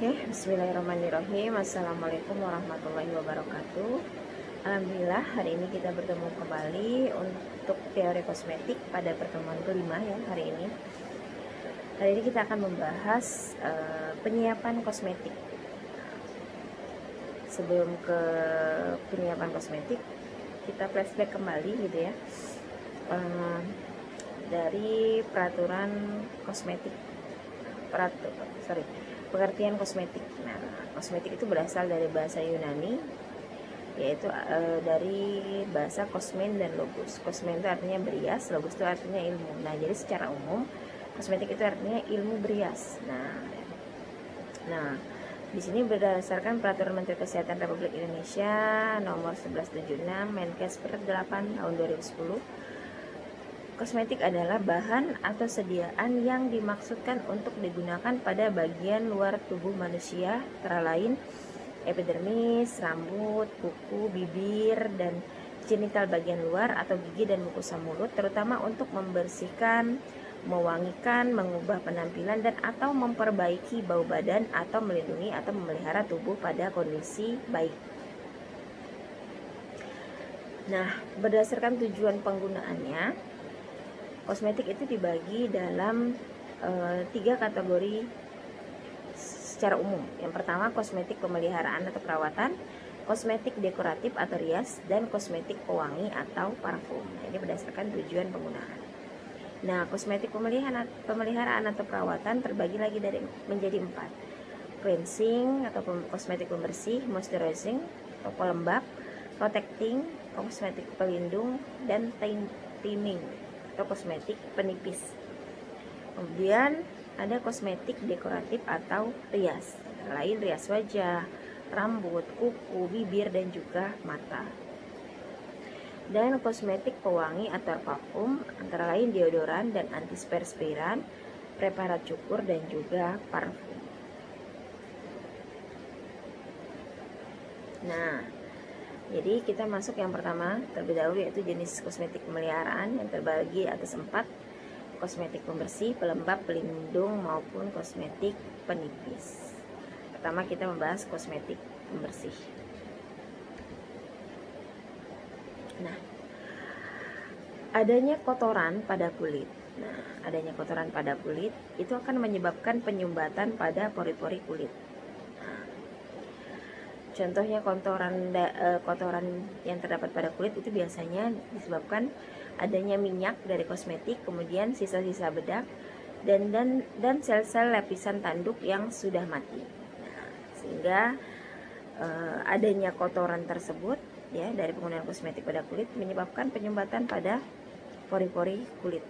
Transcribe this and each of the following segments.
Oke, bismillahirrahmanirrahim. Assalamualaikum warahmatullahi wabarakatuh. Alhamdulillah, hari ini kita bertemu kembali untuk teori kosmetik pada pertemuan kelima ya hari ini. Hari ini kita akan membahas penyiapan kosmetik. Sebelum ke penyiapan kosmetik, kita flashback kembali gitu ya, dari peraturan kosmetik. Pengertian kosmetik. Nah, kosmetik itu berasal dari bahasa Yunani, yaitu dari bahasa kosmen dan logos. Kosmen itu artinya berias, logos itu artinya ilmu. Nah, jadi secara umum kosmetik itu artinya ilmu berias. Nah, di sini berdasarkan Peraturan Menteri Kesehatan Republik Indonesia Nomor 1176 Menkes per 8 tahun 2010. Kosmetik adalah bahan atau sediaan yang dimaksudkan untuk digunakan pada bagian luar tubuh manusia, antara lain epidermis, rambut, kuku, bibir, dan genital bagian luar atau gigi dan mukosa mulut, terutama untuk membersihkan, mewangikan, mengubah penampilan, dan atau memperbaiki bau badan atau melindungi atau memelihara tubuh pada kondisi baik. Nah, berdasarkan tujuan penggunaannya, kosmetik itu dibagi dalam 3 kategori secara umum. Yang pertama, kosmetik pemeliharaan atau perawatan, kosmetik dekoratif atau rias, dan kosmetik pewangi atau parfum. Nah, ini berdasarkan tujuan penggunaan. Nah, kosmetik pemeliharaan atau perawatan terbagi lagi menjadi 4. Cleansing atau kosmetik pembersih, moisturizing atau pelembab, protecting, kosmetik pelindung, dan thickening atau kosmetik penipis. Kemudian ada kosmetik dekoratif atau rias, lain rias wajah, rambut, kuku, bibir, dan juga mata. Dan kosmetik pewangi atau parfum, antara lain deodoran dan antiperspiran, preparat cukur, dan juga parfum. Nah, jadi kita masuk yang pertama terlebih dahulu, yaitu jenis kosmetik pemeliharaan yang terbagi atas 4: kosmetik pembersih, pelembab, pelindung, maupun kosmetik penipis. Pertama kita membahas kosmetik pembersih. Nah, adanya kotoran pada kulit. Nah, adanya kotoran pada kulit itu akan menyebabkan penyumbatan pada pori-pori kulit. Contohnya kotoran yang terdapat pada kulit itu biasanya disebabkan adanya minyak dari kosmetik, kemudian sisa-sisa bedak, dan sel-sel lapisan tanduk yang sudah mati. Nah, sehingga adanya kotoran tersebut ya dari penggunaan kosmetik pada kulit menyebabkan penyumbatan pada pori-pori kulit.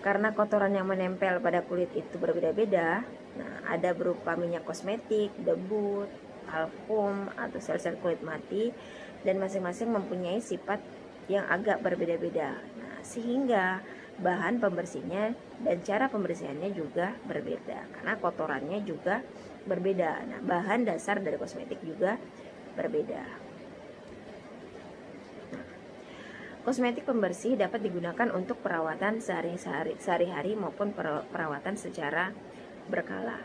Karena kotoran yang menempel pada kulit itu berbeda-beda, nah, ada berupa minyak kosmetik, debu, talkum, atau sel-sel kulit mati, dan masing-masing mempunyai sifat yang agak berbeda-beda. Nah, sehingga bahan pembersihnya dan cara pembersihannya juga berbeda, karena kotorannya juga berbeda. Nah, bahan dasar dari kosmetik juga berbeda. Kosmetik pembersih dapat digunakan untuk perawatan sehari-hari maupun perawatan secara berkala.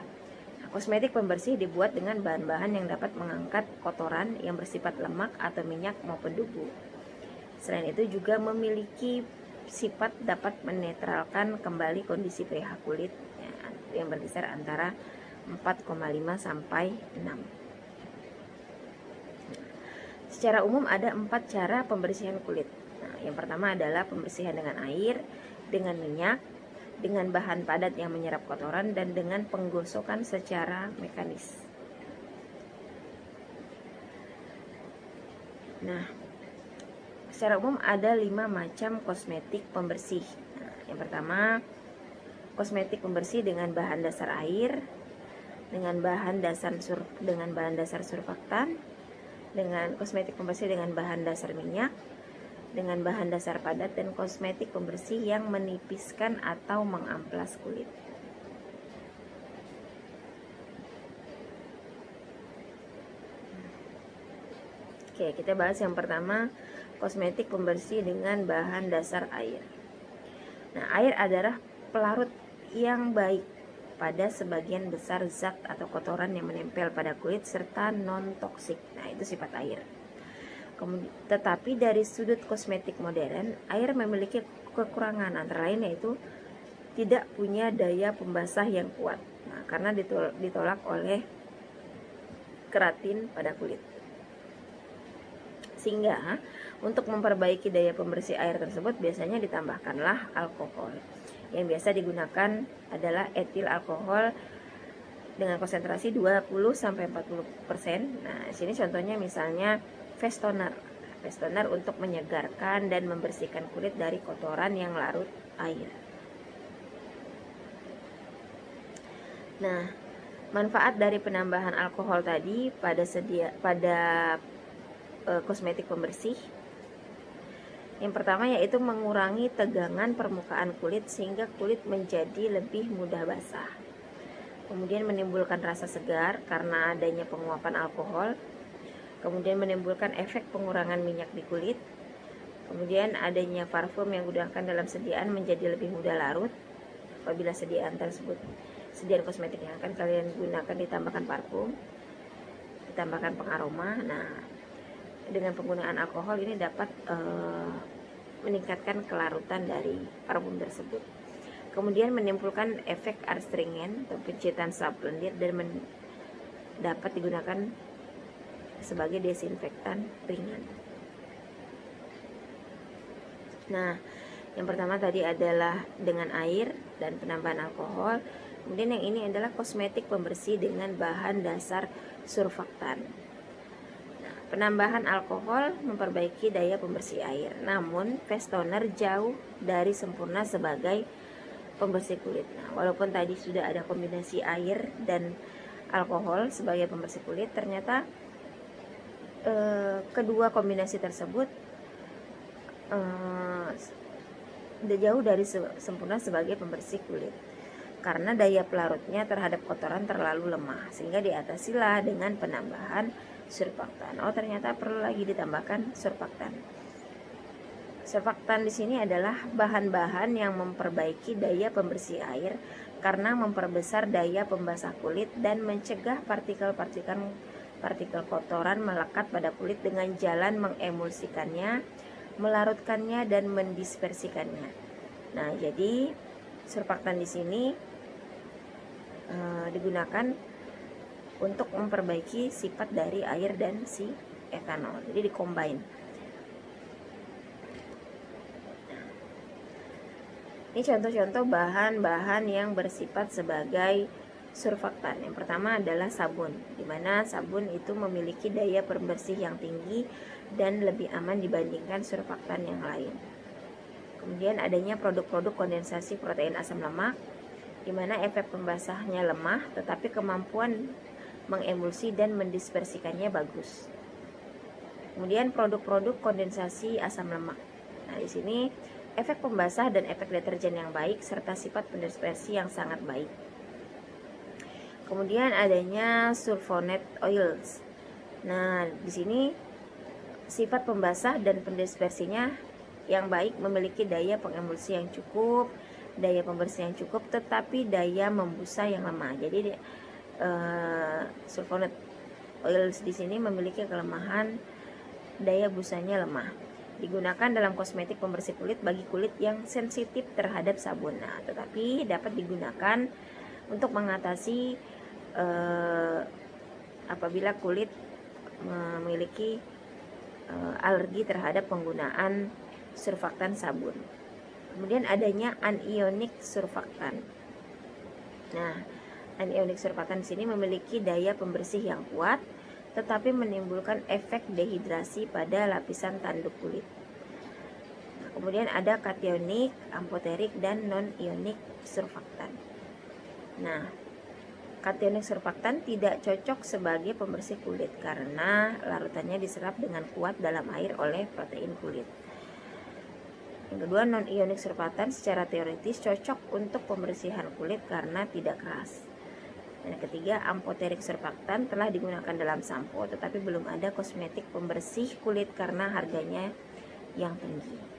Nah, kosmetik pembersih dibuat dengan bahan-bahan yang dapat mengangkat kotoran yang bersifat lemak atau minyak maupun debu. Selain itu juga memiliki sifat dapat menetralkan kembali kondisi pH kulit yang berkisar antara 4,5 sampai 6. Secara umum ada 4 cara pembersihan kulit. Nah, yang pertama adalah pembersihan dengan air, dengan minyak, dengan bahan padat yang menyerap kotoran, dan dengan penggosokan secara mekanis. Nah, secara umum ada 5 macam kosmetik pembersih. Nah, yang pertama, kosmetik pembersih dengan bahan dasar air, dengan bahan dasar surfaktan, dengan kosmetik pembersih dengan bahan dasar minyak, dengan bahan dasar padat, dan kosmetik pembersih yang menipiskan atau mengamplas kulit. Oke, kita bahas yang pertama, kosmetik pembersih dengan bahan dasar air. Nah, air adalah pelarut yang baik pada sebagian besar zat atau kotoran yang menempel pada kulit serta non-toksik. Nah, itu sifat air. Tetapi dari sudut kosmetik modern, air memiliki kekurangan, antara lain yaitu tidak punya daya pembasah yang kuat. Nah, karena ditolak oleh keratin pada kulit. Sehingga untuk memperbaiki daya pembersih air tersebut biasanya ditambahkanlah alkohol. Yang biasa digunakan adalah etil alkohol dengan konsentrasi 20-40%. Nah, sini contohnya misalnya face toner. Face toner untuk menyegarkan dan membersihkan kulit dari kotoran yang larut air. Nah, manfaat dari penambahan alkohol tadi pada kosmetik pembersih. Yang pertama yaitu mengurangi tegangan permukaan kulit sehingga kulit menjadi lebih mudah basah. Kemudian menimbulkan rasa segar karena adanya penguapan alkohol. Kemudian menimbulkan efek pengurangan minyak di kulit. Kemudian adanya parfum yang digunakan dalam sediaan menjadi lebih mudah larut apabila sediaan kosmetik yang akan kalian gunakan ditambahkan parfum, ditambahkan pengaroma. Nah, dengan penggunaan alkohol ini dapat meningkatkan kelarutan dari parfum tersebut. Kemudian menimbulkan efek astringen atau pencitraan sublendir dan dapat digunakan sebagai desinfektan ringan. Nah, yang pertama tadi adalah dengan air dan penambahan alkohol. Kemudian yang ini adalah kosmetik pembersih dengan bahan dasar surfaktan. Penambahan alkohol memperbaiki daya pembersih air, namun face toner jauh dari sempurna sebagai pembersih kulit. Nah, walaupun tadi sudah ada kombinasi air dan alkohol sebagai pembersih kulit, ternyata kedua kombinasi tersebut jauh dari sempurna sebagai pembersih kulit karena daya pelarutnya terhadap kotoran terlalu lemah, sehingga diatasilah dengan penambahan surfaktan. Oh, ternyata perlu lagi ditambahkan surfaktan. Surfaktan di sini adalah bahan-bahan yang memperbaiki daya pembersih air karena memperbesar daya pembasah kulit dan mencegah partikel kotoran melekat pada kulit dengan jalan mengemulsikannya, melarutkannya dan mendispersikannya. Nah, jadi surfaktan di sini digunakan untuk memperbaiki sifat dari air dan si etanol. Jadi dikombin. Ini contoh-contoh bahan-bahan yang bersifat sebagai surfaktan. Yang pertama adalah sabun, di mana sabun itu memiliki daya pembersih yang tinggi dan lebih aman dibandingkan surfaktan yang lain. Kemudian adanya produk-produk kondensasi protein asam lemak, di mana efek pembasahnya lemah, tetapi kemampuan mengemulsi dan mendispersikannya bagus. Kemudian produk-produk kondensasi asam lemak. Nah, di sini efek pembasah dan efek deterjen yang baik serta sifat pendispersi yang sangat baik. Kemudian adanya sulfonate oils. Nah, di sini sifat pembasah dan pendispersinya yang baik, memiliki daya pengemulsi yang cukup, daya pembersih yang cukup, tetapi daya membusa yang lemah. Jadi sulfonate oils di sini memiliki kelemahan daya busanya lemah. Digunakan dalam kosmetik pembersih kulit bagi kulit yang sensitif terhadap sabun. Nah, tetapi dapat digunakan untuk mengatasi apabila kulit memiliki alergi terhadap penggunaan surfaktan sabun. Kemudian adanya anionic surfaktan. Nah, anionic surfaktan di sini memiliki daya pembersih yang kuat, tetapi menimbulkan efek dehidrasi pada lapisan tanduk kulit. Nah, kemudian ada kationik, amfoterik, dan non-ionik surfaktan. Nah, kationik surfaktan tidak cocok sebagai pembersih kulit karena larutannya diserap dengan kuat dalam air oleh protein kulit. Yang kedua, non-ionik surfaktan secara teoritis cocok untuk pembersihan kulit karena tidak keras. Dan yang ketiga, amfoterik surfaktan telah digunakan dalam sampo tetapi belum ada kosmetik pembersih kulit karena harganya yang tinggi.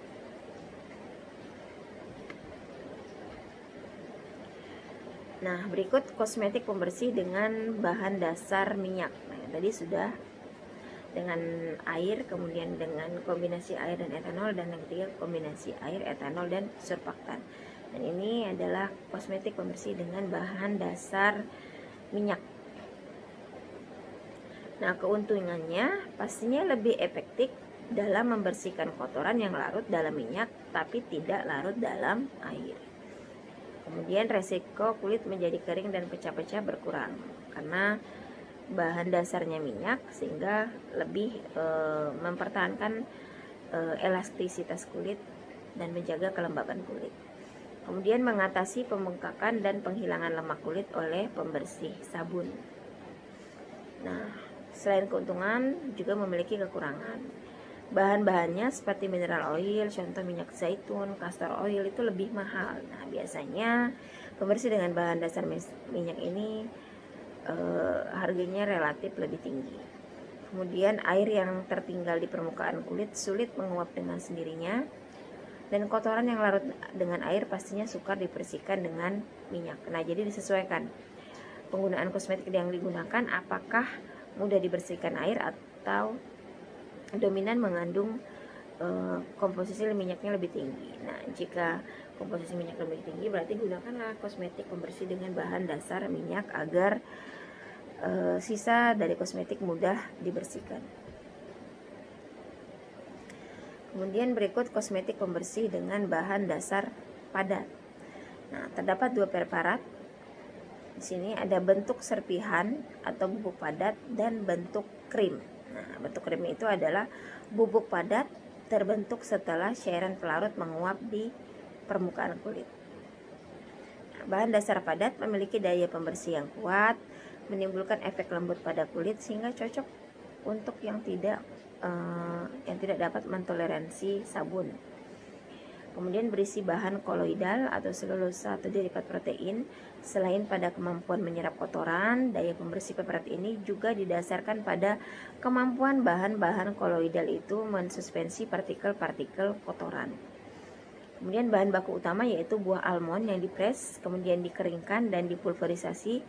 Nah, berikut kosmetik pembersih dengan bahan dasar minyak. Nah, tadi sudah dengan air, kemudian dengan kombinasi air dan etanol, dan yang ketiga kombinasi air, etanol, dan surfaktan. Dan ini adalah kosmetik pembersih dengan bahan dasar minyak. Nah, keuntungannya pastinya lebih efektif dalam membersihkan kotoran yang larut dalam minyak tapi tidak larut dalam air. Kemudian resiko kulit menjadi kering dan pecah-pecah berkurang karena bahan dasarnya minyak, sehingga lebih mempertahankan elastisitas kulit dan menjaga kelembaban kulit. Kemudian mengatasi pembengkakan dan penghilangan lemak kulit oleh pembersih sabun. Nah, selain keuntungan juga memiliki kekurangan. Bahan-bahannya seperti mineral oil, contoh minyak zaitun, castor oil itu lebih mahal. Nah, biasanya pembersih dengan bahan dasar minyak ini harganya relatif lebih tinggi. Kemudian air yang tertinggal di permukaan kulit sulit menguap dengan sendirinya, dan kotoran yang larut dengan air pastinya sukar dibersihkan dengan minyak. Nah, jadi disesuaikan penggunaan kosmetik yang digunakan, apakah mudah dibersihkan air atau dominan mengandung komposisi minyaknya lebih tinggi. Nah, jika komposisi minyak lebih tinggi, berarti gunakanlah kosmetik pembersih dengan bahan dasar minyak agar sisa dari kosmetik mudah dibersihkan. Kemudian berikut kosmetik pembersih dengan bahan dasar padat. Nah, terdapat 2 preparat. Di sini ada bentuk serpihan atau bubuk padat dan bentuk krim. Nah, bentuk krim itu adalah bubuk padat terbentuk setelah cairan pelarut menguap di permukaan kulit. Nah, bahan dasar padat memiliki daya pembersih yang kuat, menimbulkan efek lembut pada kulit sehingga cocok untuk yang tidak dapat mentoleransi sabun. Kemudian berisi bahan koloidal atau selulosa atau derivat protein. Selain pada kemampuan menyerap kotoran, daya pembersih preparat ini juga didasarkan pada kemampuan bahan-bahan koloidal itu mensuspensi partikel-partikel kotoran. Kemudian bahan baku utama yaitu buah almond yang dipres, kemudian dikeringkan dan dipulverisasi.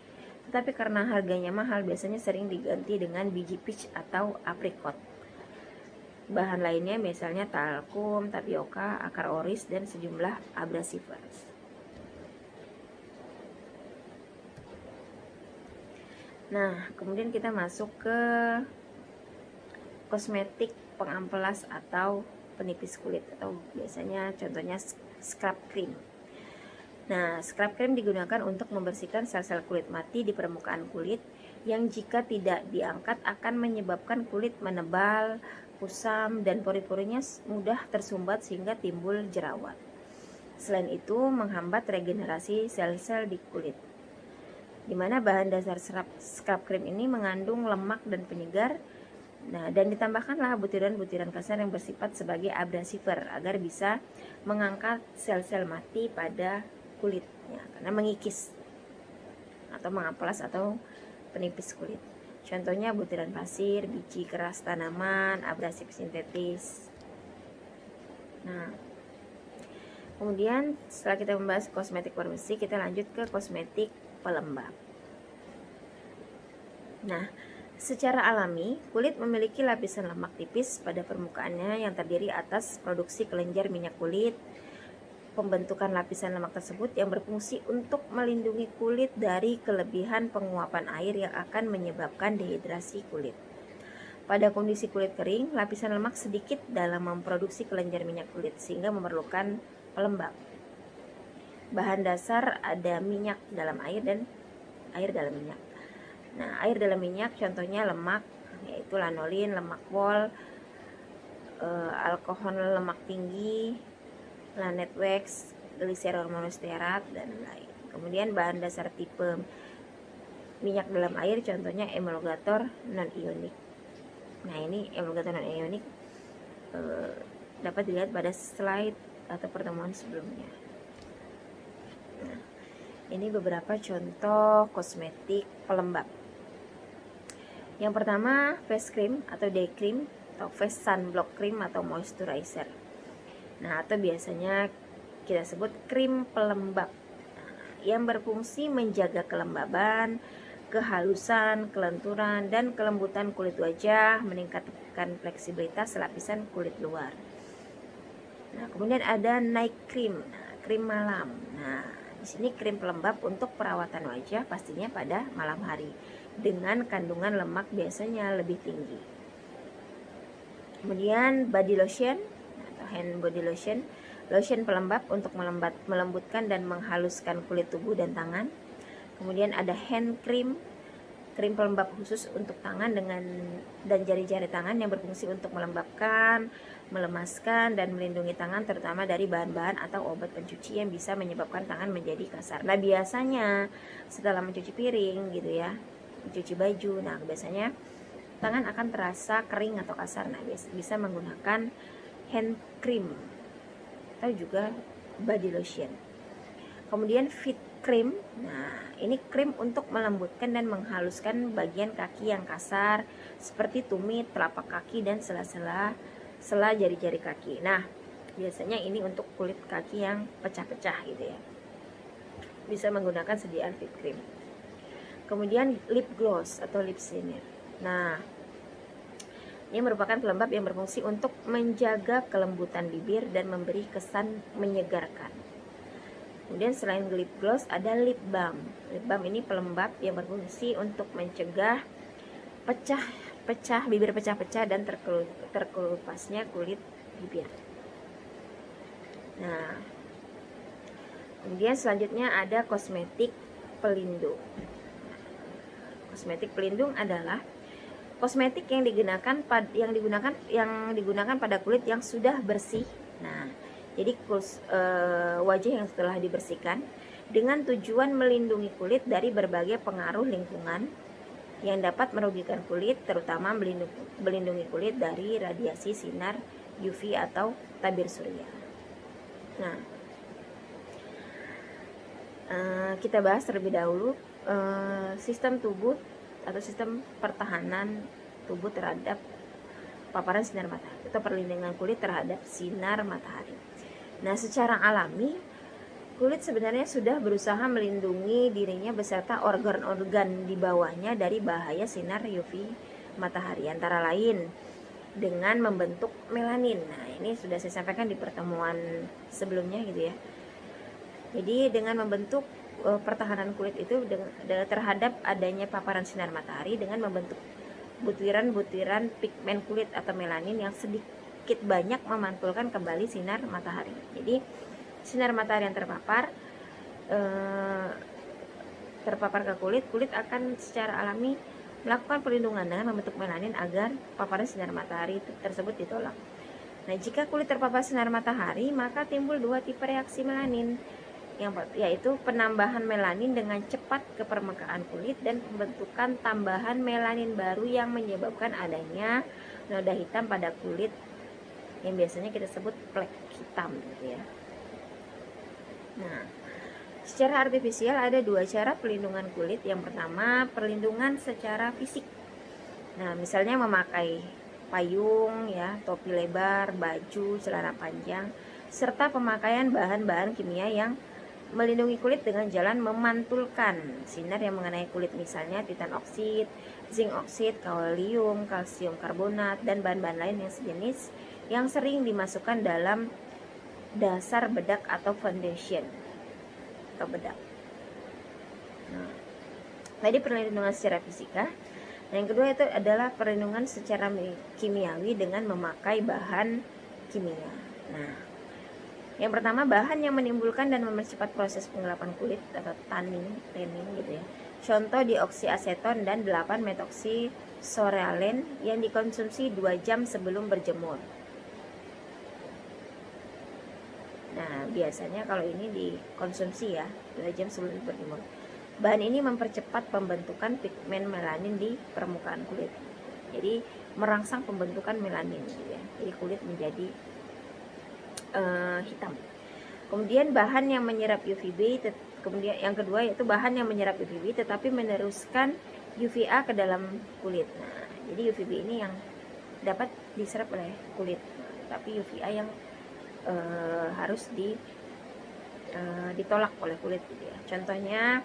Tetapi karena harganya mahal, biasanya sering diganti dengan biji peach atau aprikot. Bahan lainnya misalnya talkum, tapioka, akar oris, dan sejumlah abrasiva. Nah, kemudian kita masuk ke kosmetik pengamplas atau penipis kulit, atau biasanya contohnya scrub cream. Nah, scrub cream digunakan untuk membersihkan sel-sel kulit mati di permukaan kulit yang jika tidak diangkat akan menyebabkan kulit menebal, kusam, dan pori-porinya mudah tersumbat sehingga timbul jerawat. Selain itu, menghambat regenerasi sel-sel di kulit. Di mana bahan dasar scrub cream ini mengandung lemak dan penyegar. Nah, dan ditambahkanlah butiran-butiran kasar yang bersifat sebagai abrasiver agar bisa mengangkat sel-sel mati pada kulitnya karena mengikis atau mengamplas atau penipis kulit. Contohnya butiran pasir, biji keras tanaman, abrasif sintetis. Nah, kemudian setelah kita membahas kosmetik pembersih, kita lanjut ke kosmetik pelembab. Nah, secara alami, kulit memiliki lapisan lemak tipis pada permukaannya yang terdiri atas produksi kelenjar minyak kulit. Pembentukan lapisan lemak tersebut yang berfungsi untuk melindungi kulit dari kelebihan penguapan air yang akan menyebabkan dehidrasi kulit. Pada kondisi kulit kering, lapisan lemak sedikit dalam memproduksi kelenjar minyak kulit sehingga memerlukan pelembab. Bahan dasar ada minyak dalam air dan air dalam minyak. Nah, air dalam minyak contohnya lemak, yaitu lanolin, lemak wol, alkohol lemak tinggi, lanet wax, gliserol monostearat, dan lain. Kemudian bahan dasar tipe minyak dalam air contohnya emulgator non-ionik. Nah, ini emulgator non-ionik dapat dilihat pada slide atau pertemuan sebelumnya. Nah, ini beberapa contoh kosmetik pelembab. Yang pertama, face cream atau day cream atau face sunblock cream atau moisturizer. Nah, atau biasanya kita sebut krim pelembab. Nah, yang berfungsi menjaga kelembaban, kehalusan, kelenturan, dan kelembutan kulit wajah, meningkatkan fleksibilitas lapisan kulit luar. Nah, kemudian ada night cream, krim malam. Nah, di sini krim pelembab untuk perawatan wajah pastinya pada malam hari dengan kandungan lemak biasanya lebih tinggi. Kemudian body lotion atau hand body lotion, lotion pelembab untuk melembutkan dan menghaluskan kulit tubuh dan tangan. Kemudian ada hand cream, krim pelembab khusus untuk tangan dan jari-jari tangan yang berfungsi untuk melembabkan, melemaskan, dan melindungi tangan terutama dari bahan-bahan atau obat pencuci yang bisa menyebabkan tangan menjadi kasar. Nah, biasanya setelah mencuci piring gitu ya, mencuci baju, nah biasanya tangan akan terasa kering atau kasar. Nah, bisa menggunakan hand cream atau juga body lotion. Kemudian feet cream. Nah, ini krim untuk melembutkan dan menghaluskan bagian kaki yang kasar seperti tumit, telapak kaki, dan sela-sela jari-jari kaki. Nah, biasanya ini untuk kulit kaki yang pecah-pecah gitu ya. Bisa menggunakan sediaan feet cream. Kemudian lip gloss atau lip liner. Nah, ini merupakan pelembab yang berfungsi untuk menjaga kelembutan bibir dan memberi kesan menyegarkan. Kemudian selain lip gloss ada lip balm. Lip balm ini pelembab yang berfungsi untuk mencegah bibir pecah-pecah dan terkelupasnya kulit bibir. Nah, kemudian selanjutnya ada kosmetik pelindung. Kosmetik pelindung adalah kosmetik yang digunakan pada kulit yang sudah bersih. Nah, jadi wajah yang setelah dibersihkan dengan tujuan melindungi kulit dari berbagai pengaruh lingkungan yang dapat merugikan kulit, terutama melindungi kulit dari radiasi sinar UV atau tabir surya. Nah, kita bahas terlebih dahulu sistem tubuh atau sistem pertahanan tubuh terhadap paparan sinar matahari atau perlindungan kulit terhadap sinar matahari. Nah, secara alami kulit sebenarnya sudah berusaha melindungi dirinya beserta organ-organ di bawahnya dari bahaya sinar UV matahari, antara lain dengan membentuk melanin. Nah, ini sudah saya sampaikan di pertemuan sebelumnya gitu ya. Jadi dengan membentuk pertahanan kulit itu terhadap adanya paparan sinar matahari dengan membentuk butiran-butiran pigmen kulit atau melanin yang sedikit banyak memantulkan kembali sinar matahari. Jadi sinar matahari yang terpapar ke kulit akan secara alami melakukan perlindungan dengan membentuk melanin agar paparan sinar matahari tersebut ditolak. Nah, jika kulit terpapar sinar matahari, maka timbul dua tipe reaksi melanin, yaitu penambahan melanin dengan cepat ke permukaan kulit dan pembentukan tambahan melanin baru yang menyebabkan adanya noda hitam pada kulit yang biasanya kita sebut plek hitam gitu ya. Nah, secara artifisial ada dua cara pelindungan kulit. Yang pertama, perlindungan secara fisik. Nah, misalnya memakai payung ya, topi lebar, baju, celana panjang, serta pemakaian bahan-bahan kimia yang melindungi kulit dengan jalan memantulkan sinar yang mengenai kulit, misalnya titan oksid, zinc oksid, kalsium karbonat, dan bahan-bahan lain yang sejenis yang sering dimasukkan dalam dasar bedak atau foundation atau bedak. Nah, tadi perlindungan secara fisika. Yang kedua itu adalah perlindungan secara kimiawi dengan memakai bahan kimia. Nah, yang pertama, bahan yang menimbulkan dan mempercepat proses penggelapan kulit atau tanning gitu ya. Contoh dioksiaseton dan 8-metoksysoralen yang dikonsumsi 2 jam sebelum berjemur. Nah, biasanya kalau ini dikonsumsi ya 2 jam sebelum berjemur. Bahan ini mempercepat pembentukan pigmen melanin di permukaan kulit. Jadi merangsang pembentukan melanin gitu ya. Jadi kulit menjadi hitam. Kemudian bahan yang menyerap UVB, kemudian yang kedua yaitu bahan yang menyerap UVB tetapi meneruskan UVA ke dalam kulit. Nah, jadi UVB ini yang dapat diserap oleh kulit, tapi UVA yang harus ditolak oleh kulit gitu ya. Contohnya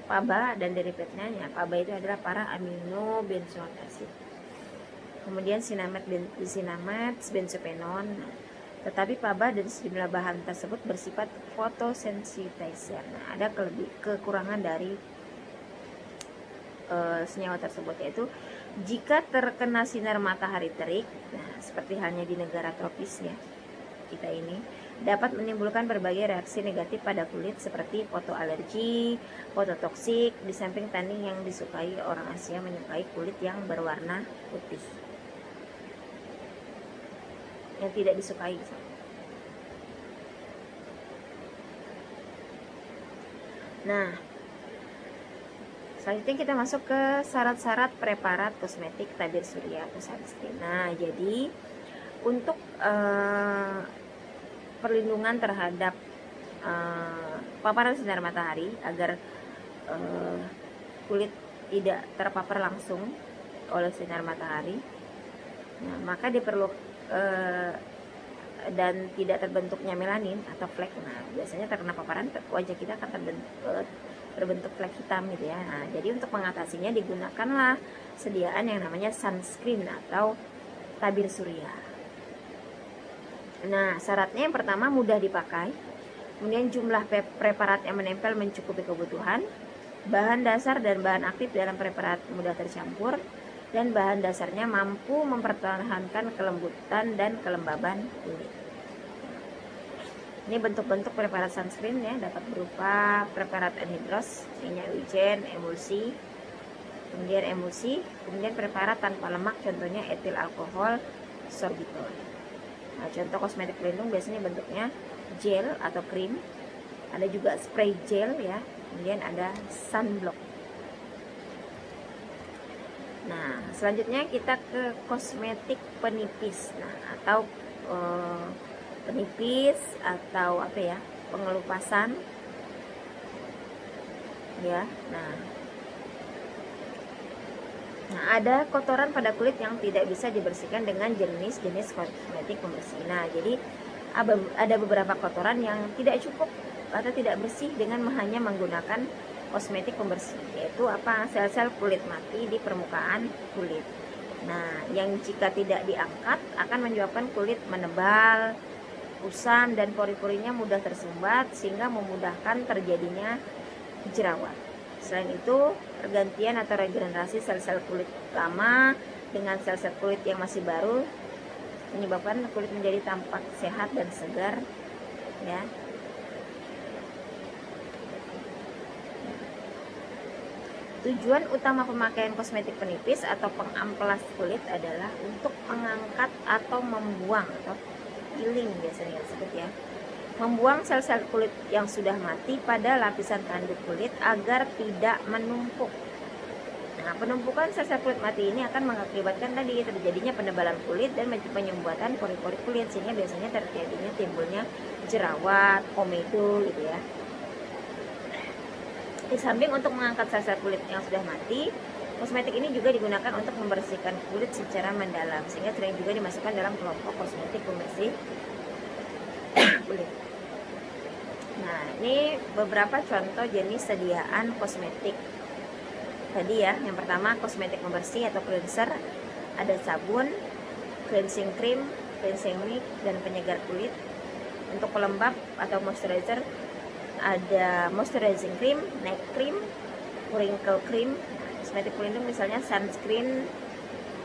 PABA dan derivatnya. Ya, PABA itu adalah para amino benzoic acid. Kemudian sinamates, benzopenon. Tetapi PABA dan sejumlah bahan tersebut bersifat photosensitizer. Nah, ada kekurangan dari senyawa tersebut, yaitu jika terkena sinar matahari terik, nah seperti halnya di negara tropis ya kita ini, dapat menimbulkan berbagai reaksi negatif pada kulit seperti fotoalergi, fototoksik. Di samping tanning yang disukai, orang Asia menyukai kulit yang berwarna putih. Yang tidak disukai. Nah, selanjutnya kita masuk ke syarat-syarat preparat kosmetik tabir surya atau sunscreen. Nah, jadi untuk perlindungan terhadap paparan sinar matahari agar kulit tidak terpapar langsung oleh sinar matahari, nah, maka dan tidak terbentuknya melanin atau flek. Nah, biasanya terkena paparan wajah kita akan terbentuk flek hitam gitu ya. Nah, jadi untuk mengatasinya digunakanlah sediaan yang namanya sunscreen atau tabir surya. Nah, syaratnya yang pertama mudah dipakai, kemudian jumlah preparat yang menempel mencukupi kebutuhan, bahan dasar dan bahan aktif dalam preparat mudah tercampur, dan bahan dasarnya mampu mempertahankan kelembutan dan kelembaban kulit. Ini bentuk-bentuk preparat sunscreen ya, dapat berupa preparat anhidros, minyak wijen, emulsi, kemudian preparat tanpa lemak, contohnya etil alkohol, sorbitol. Nah, contoh kosmetik pelindung biasanya bentuknya gel atau krim, ada juga spray gel ya, kemudian ada sunblock. Nah, selanjutnya kita ke kosmetik penipis, nah atau penipis atau apa ya, pengelupasan ya. Nah, ada kotoran pada kulit yang tidak bisa dibersihkan dengan jenis-jenis kosmetik pembersih. Nah, jadi ada beberapa kotoran yang tidak cukup atau tidak bersih dengan hanya menggunakan kosmetik pembersih, yaitu apa? Sel-sel kulit mati di permukaan kulit. Nah, yang jika tidak diangkat akan menyebabkan kulit menebal, kusam, dan pori-porinya mudah tersumbat sehingga memudahkan terjadinya jerawat. Selain itu, pergantian atau regenerasi sel-sel kulit lama dengan sel-sel kulit yang masih baru menyebabkan kulit menjadi tampak sehat dan segar ya. Tujuan utama pemakaian kosmetik penipis atau pengamplas kulit adalah untuk mengangkat atau membuang atau peeling biasanya disebut ya. Membuang sel-sel kulit yang sudah mati pada lapisan tanduk kulit agar tidak menumpuk. Nah, penumpukan sel-sel kulit mati ini akan mengakibatkan tadi terjadinya penebalan kulit dan penyumbatan pori-pori kulit, sehingga biasanya terjadinya timbulnya jerawat, komedo gitu ya. Di samping untuk mengangkat sel-sel kulit yang sudah mati, kosmetik ini juga digunakan untuk membersihkan kulit secara mendalam, sehingga sering juga dimasukkan dalam kelompok kosmetik pembersih kulit. Nah, ini beberapa contoh jenis sediaan kosmetik tadi ya. Yang pertama kosmetik pembersih atau cleanser, ada sabun, cleansing cream, cleansing mix, dan penyegar kulit. Untuk pelembab atau moisturizer ada moisturizing cream, night cream, wrinkle cream. Kosmetik pelindung misalnya sunscreen,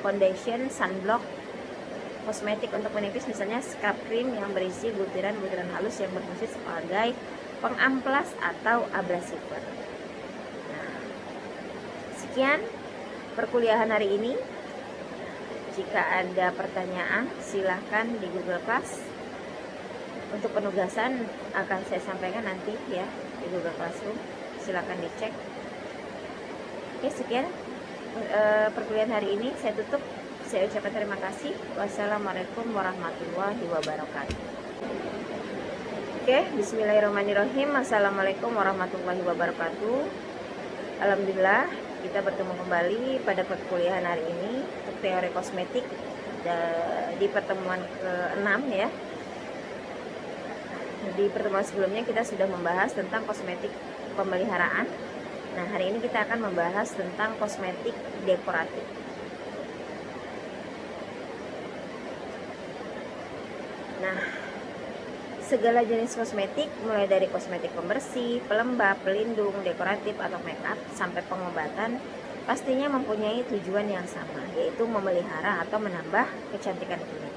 foundation, sunblock. Kosmetik untuk menipis misalnya scrub cream yang berisi butiran-butiran halus yang berfungsi sebagai pengamplas atau abrasiver. Nah, sekian perkuliahan hari ini. Jika ada pertanyaan silahkan di Google Class. Untuk penugasan akan saya sampaikan nanti ya di Google Classroom, silahkan dicek. Oke, sekian perkuliahan hari ini saya tutup. Saya ucapkan terima kasih. Wassalamualaikum warahmatullahi wabarakatuh. Oke, bismillahirrahmanirrahim. Assalamualaikum warahmatullahi wabarakatuh. Alhamdulillah kita bertemu kembali pada perkuliahan hari ini untuk teori kosmetik di pertemuan ke-6 ya. Di pertemuan sebelumnya kita sudah membahas tentang kosmetik pemeliharaan. Nah, hari ini kita akan membahas tentang kosmetik dekoratif. Nah, segala jenis kosmetik, mulai dari kosmetik pembersih, pelembab, pelindung, dekoratif atau makeup sampai pengobatan, pastinya mempunyai tujuan yang sama, yaitu memelihara atau menambah kecantikan kulit.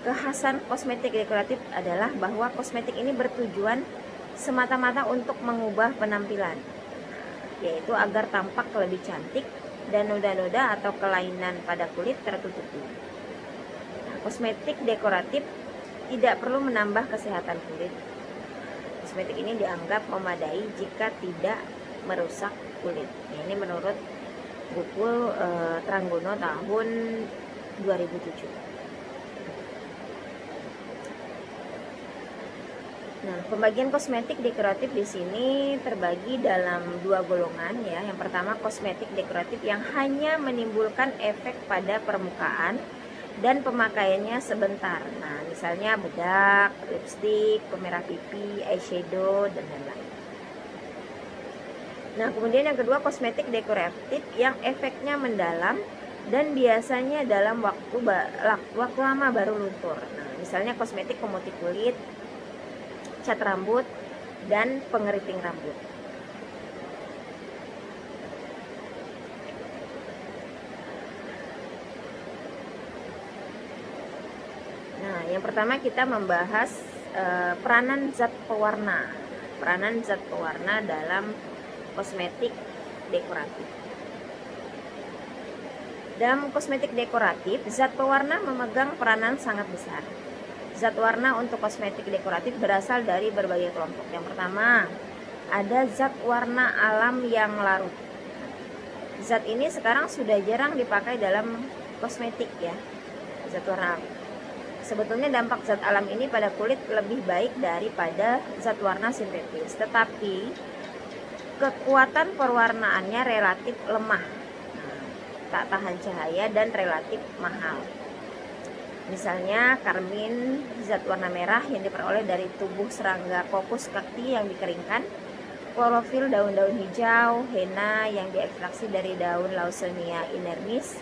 Kekhasan kosmetik dekoratif adalah bahwa kosmetik ini bertujuan semata-mata untuk mengubah penampilan, yaitu agar tampak lebih cantik dan noda-noda atau kelainan pada kulit tertutupi. Nah, kosmetik dekoratif tidak perlu menambah kesehatan kulit. Kosmetik ini dianggap memadai jika tidak merusak kulit. Nah, ini menurut buku Tranggono tahun 2007. Nah, pembagian kosmetik dekoratif di sini terbagi dalam dua golongan ya. Yang pertama, kosmetik dekoratif yang hanya menimbulkan efek pada permukaan dan pemakaiannya sebentar. Nah, misalnya bedak, lipstik, pemerah pipi, eyeshadow, dan lain-lain. Nah, kemudian yang kedua, kosmetik dekoratif yang efeknya mendalam dan biasanya dalam waktu lama baru luntur. Nah, misalnya kosmetik pemutih kulit, cat rambut, dan pengeriting rambut. Nah, yang pertama kita membahas peranan zat pewarna. Peranan zat pewarna dalam kosmetik dekoratif. Dalam kosmetik dekoratif, zat pewarna memegang peranan sangat besar. Zat warna untuk kosmetik dekoratif berasal dari berbagai kelompok. Yang pertama, ada zat warna alam yang larut. Zat ini sekarang sudah jarang dipakai dalam kosmetik ya. Zat warna alam. Sebetulnya dampak zat alam ini pada kulit lebih baik daripada zat warna sintetis, tetapi kekuatan perwarnaannya relatif lemah, tak tahan cahaya dan relatif mahal. Misalnya karmin, zat warna merah yang diperoleh dari tubuh serangga Coccus cacti yang dikeringkan, klorofil daun-daun hijau, henna yang diekstraksi dari daun Lawsonia inermis,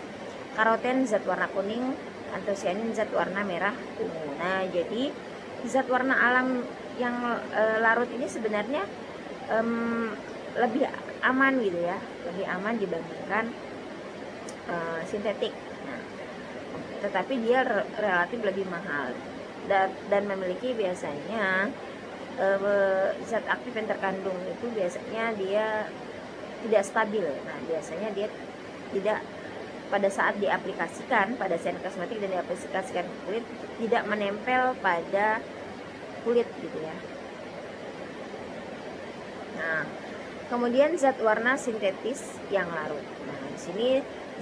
karoten zat warna kuning, antosianin zat warna merah ungu. Nah, jadi zat warna alam yang larut ini sebenarnya lebih aman gitu ya, lebih aman dibandingkan sintetik. Tetapi dia relatif lebih mahal dan memiliki biasanya zat aktif yang terkandung itu biasanya dia tidak stabil. Nah, biasanya dia tidak pada saat diaplikasikan pada sen kosmetik dan diaplikasikan ke kulit tidak menempel pada kulit gitu ya. Nah, kemudian zat warna sintetis yang larut. Nah, di sini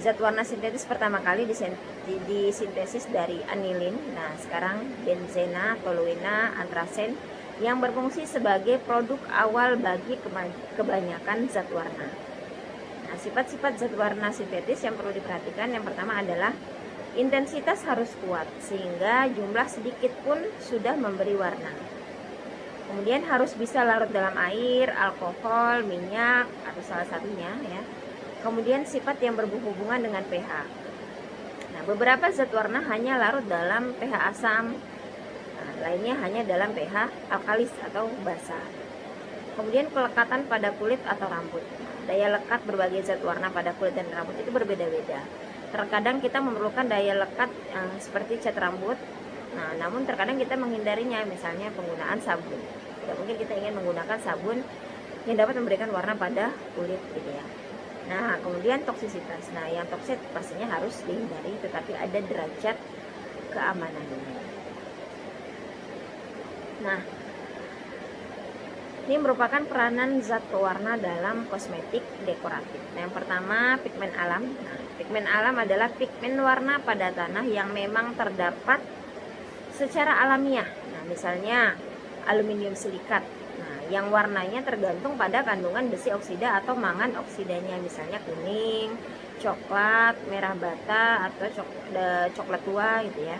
zat warna sintetis pertama kali disintesis dari anilin. Nah, sekarang benzena, toluena, antrasen yang berfungsi sebagai produk awal bagi kebanyakan zat warna. Nah, sifat-sifat zat warna sintetis yang perlu diperhatikan, yang pertama adalah intensitas harus kuat sehingga jumlah sedikit pun sudah memberi warna. Kemudian harus bisa larut dalam air, alkohol, minyak atau salah satunya ya. Kemudian sifat yang berhubungan dengan pH. Nah, beberapa zat warna hanya larut dalam pH asam, lainnya hanya dalam pH alkalis atau basa. Kemudian pelekatan pada kulit atau rambut. Daya lekat berbagai zat warna pada kulit dan rambut itu berbeda-beda. Terkadang kita memerlukan daya lekat seperti cat rambut. Nah, namun terkadang kita menghindarinya, misalnya penggunaan sabun. Tidak mungkin kita ingin menggunakan sabun yang dapat memberikan warna pada kulit gitu ya. Nah, kemudian toksisitas. Nah, yang toksik pastinya harus dihindari, tetapi ada derajat keamanannya. Nah, ini merupakan peranan zat pewarna dalam kosmetik dekoratif. Nah, yang pertama, pigmen alam. Nah, pigmen alam adalah pigmen warna pada tanah yang memang terdapat secara alamiah. Nah, misalnya aluminium silikat. Nah, yang warnanya tergantung pada kandungan besi oksida atau mangan oksidanya, misalnya kuning, coklat, merah bata atau coklat tua gitu ya.